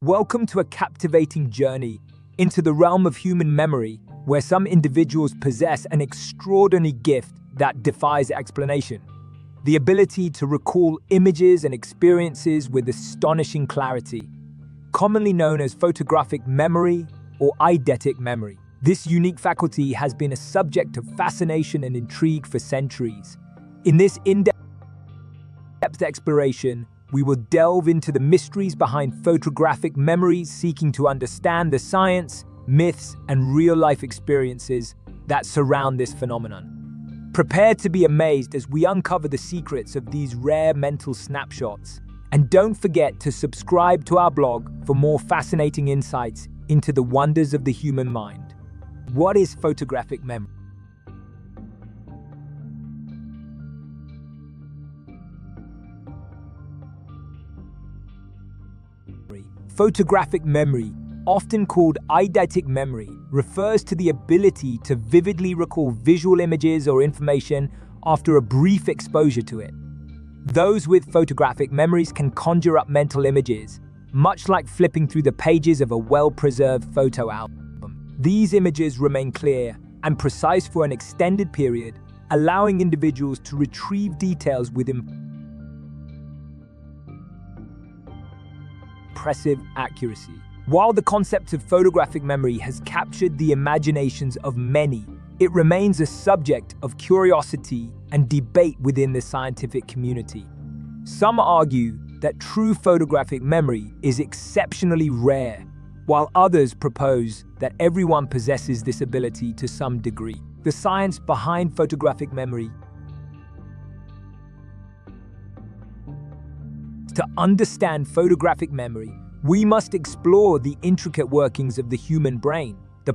Welcome to a captivating journey into the realm of human memory, where some individuals possess an extraordinary gift that defies explanation. The ability to recall images and experiences with astonishing clarity, commonly known as photographic memory or eidetic memory. This unique faculty has been a subject of fascination and intrigue for centuries. In this in-depth exploration, we will delve into the mysteries behind photographic memories, seeking to understand the science, myths, and real-life experiences that surround this phenomenon. Prepare to be amazed as we uncover the secrets of these rare mental snapshots. And don't forget to subscribe to our blog for more fascinating insights into the wonders of the human mind. What is photographic memory? Photographic memory, often called eidetic memory, refers to the ability to vividly recall visual images or information after a brief exposure to it. Those with photographic memories can conjure up mental images, much like flipping through the pages of a well-preserved photo album. These images remain clear and precise for an extended period, allowing individuals to retrieve details with impressive accuracy. While the concept of photographic memory has captured the imaginations of many, it remains a subject of curiosity and debate within the scientific community. Some argue that true photographic memory is exceptionally rare, while others propose that everyone possesses this ability to some degree. The science behind photographic memory. To understand photographic memory, we must explore the intricate workings of the human brain. The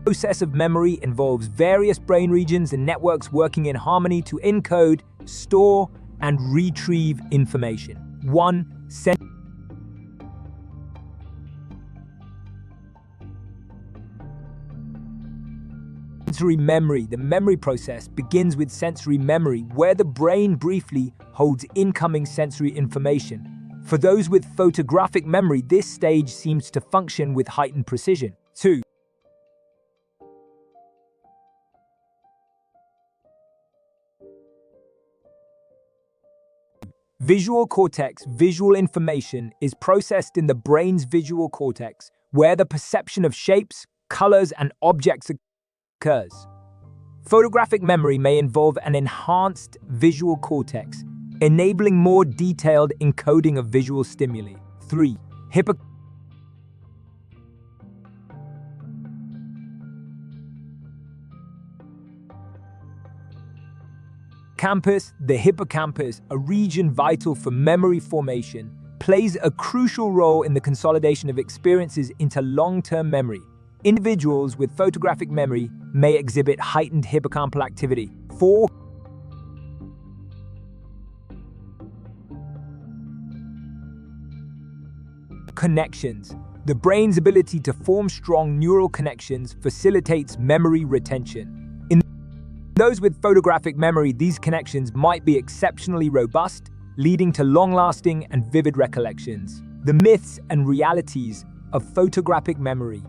process of memory involves various brain regions and networks working in harmony to encode, store, and retrieve information. 1. Sensory memory. The memory process begins with sensory memory, where the brain briefly holds incoming sensory information. For those with photographic memory, this stage seems to function with heightened precision. 2. Visual cortex. Visual information is processed in the brain's visual cortex, where the perception of shapes, colors, and objects occurs. Photographic memory may involve an enhanced visual cortex, enabling more detailed encoding of visual stimuli. 3. Hippocampus. The hippocampus, a region vital for memory formation, plays a crucial role in the consolidation of experiences into long-term memory. Individuals with photographic memory may exhibit heightened hippocampal activity. 4. Connections. The brain's ability to form strong neural connections facilitates memory retention. In those with photographic memory, these connections might be exceptionally robust, leading to long-lasting and vivid recollections. The myths and realities of photographic memory.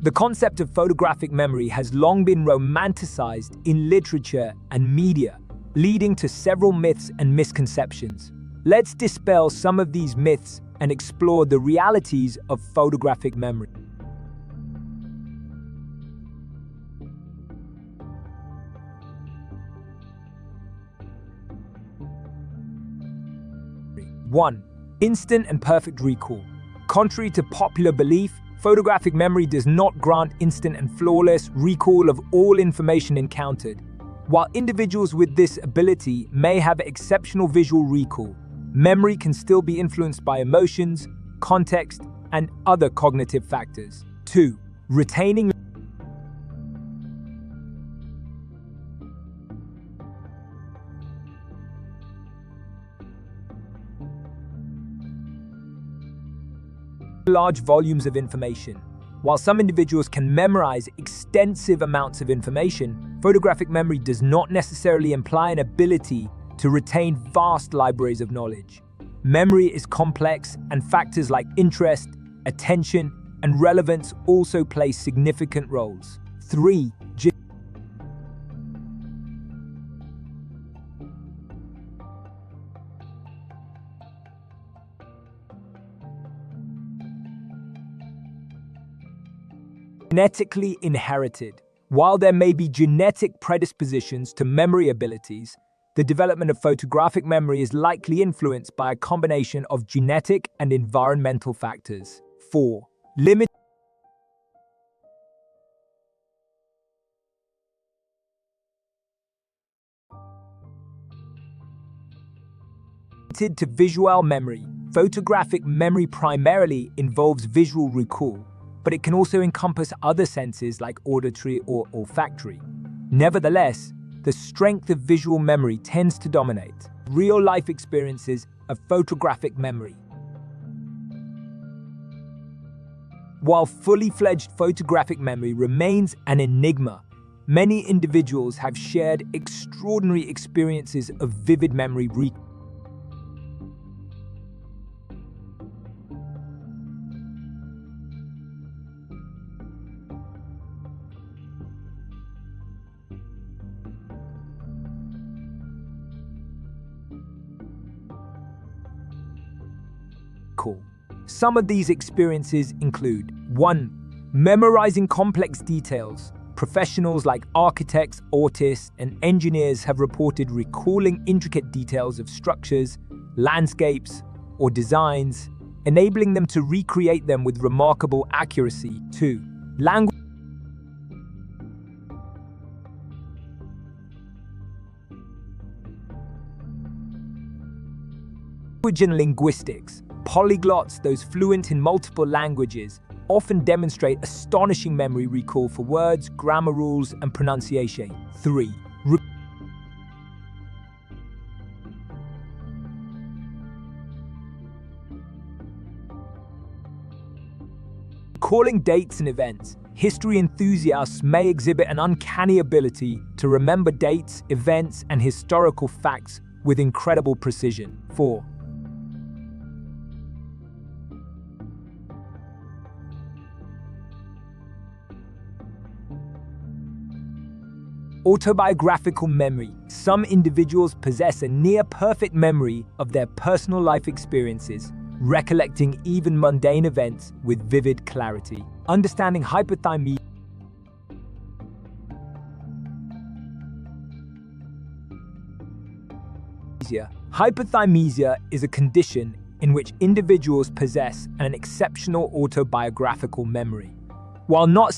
The concept of photographic memory has long been romanticized in literature and media, leading to several myths and misconceptions. Let's dispel some of these myths and explore the realities of photographic memory. 1. Instant and perfect recall. Contrary to popular belief, photographic memory does not grant instant and flawless recall of all information encountered. While individuals with this ability may have exceptional visual recall, memory can still be influenced by emotions, context, and other cognitive factors. 2. Retaining large volumes of information. While some individuals can memorize extensive amounts of information, Photographic memory does not necessarily imply an ability to retain vast libraries of knowledge. Memory is complex, and factors like interest, attention, and relevance also play significant roles. 3. Genetically inherited. While there may be genetic predispositions to memory abilities, the development of photographic memory is likely influenced by a combination of genetic and environmental factors. 4. Limited to visual memory. Photographic memory primarily involves visual recall, but it can also encompass other senses like auditory or olfactory. Nevertheless, the strength of visual memory tends to dominate real-life experiences of photographic memory. While fully-fledged photographic memory remains an enigma, many individuals have shared extraordinary experiences of vivid memory recall. Some of these experiences include 1. Memorizing complex details. Professionals like architects, artists, and engineers have reported recalling intricate details of structures, landscapes, or designs, enabling them to recreate them with remarkable accuracy. 2. Language and linguistics. Polyglots, those fluent in multiple languages, often demonstrate astonishing memory recall for words, grammar rules, and pronunciation. 3. Recalling dates and events. History enthusiasts may exhibit an uncanny ability to remember dates, events, and historical facts with incredible precision. 4. Autobiographical memory. Some individuals possess a near-perfect memory of their personal life experiences, recollecting even mundane events with vivid clarity. Understanding hypothymesia. Hypothymesia is a condition in which individuals possess an exceptional autobiographical memory. While not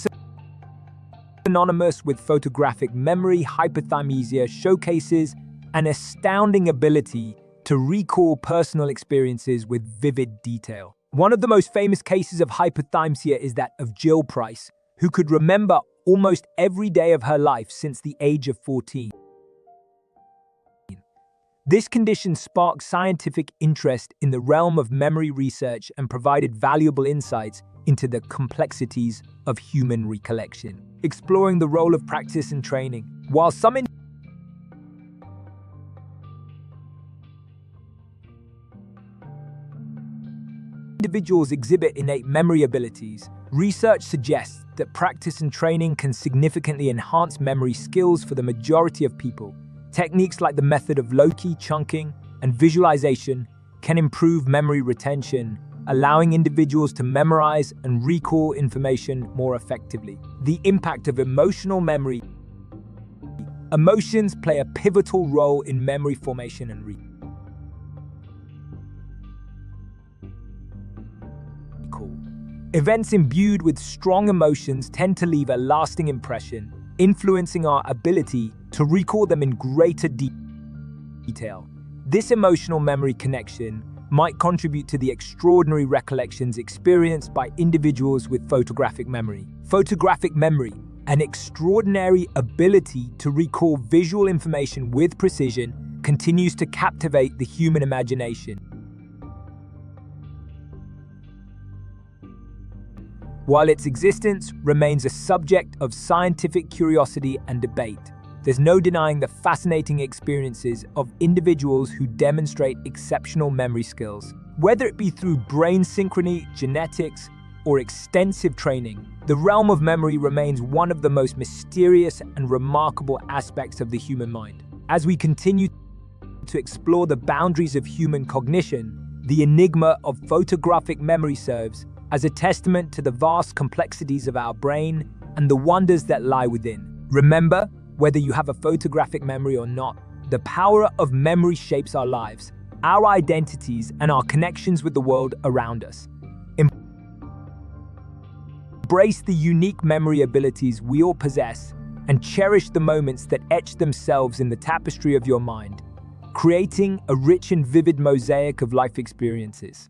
synonymous with photographic memory, hypothymesia showcases an astounding ability to recall personal experiences with vivid detail. One of the most famous cases of hypothymesia is that of Jill Price, who could remember almost every day of her life since the age of 14. This condition sparked scientific interest in the realm of memory research and provided valuable insights into the complexities of human recollection, exploring the role of practice and training. While some individuals exhibit innate memory abilities, research suggests that practice and training can significantly enhance memory skills for the majority of people. Techniques like the method of low-key chunking and visualization can improve memory retention, allowing individuals to memorize and recall information more effectively. The impact of emotional memory. Emotions play a pivotal role in memory formation and recall. Events imbued with strong emotions tend to leave a lasting impression, influencing our ability to recall them in greater detail. This emotional memory connection might contribute to the extraordinary recollections experienced by individuals with photographic memory. Photographic memory, an extraordinary ability to recall visual information with precision, continues to captivate the human imagination. While its existence remains a subject of scientific curiosity and debate, there's no denying the fascinating experiences of individuals who demonstrate exceptional memory skills. Whether it be through brain synchrony, genetics, or extensive training, the realm of memory remains one of the most mysterious and remarkable aspects of the human mind. As we continue to explore the boundaries of human cognition, the enigma of photographic memory serves as a testament to the vast complexities of our brain and the wonders that lie within. Remember, whether you have a photographic memory or not, the power of memory shapes our lives, our identities, and our connections with the world around us. Embrace the unique memory abilities we all possess and cherish the moments that etch themselves in the tapestry of your mind, creating a rich and vivid mosaic of life experiences.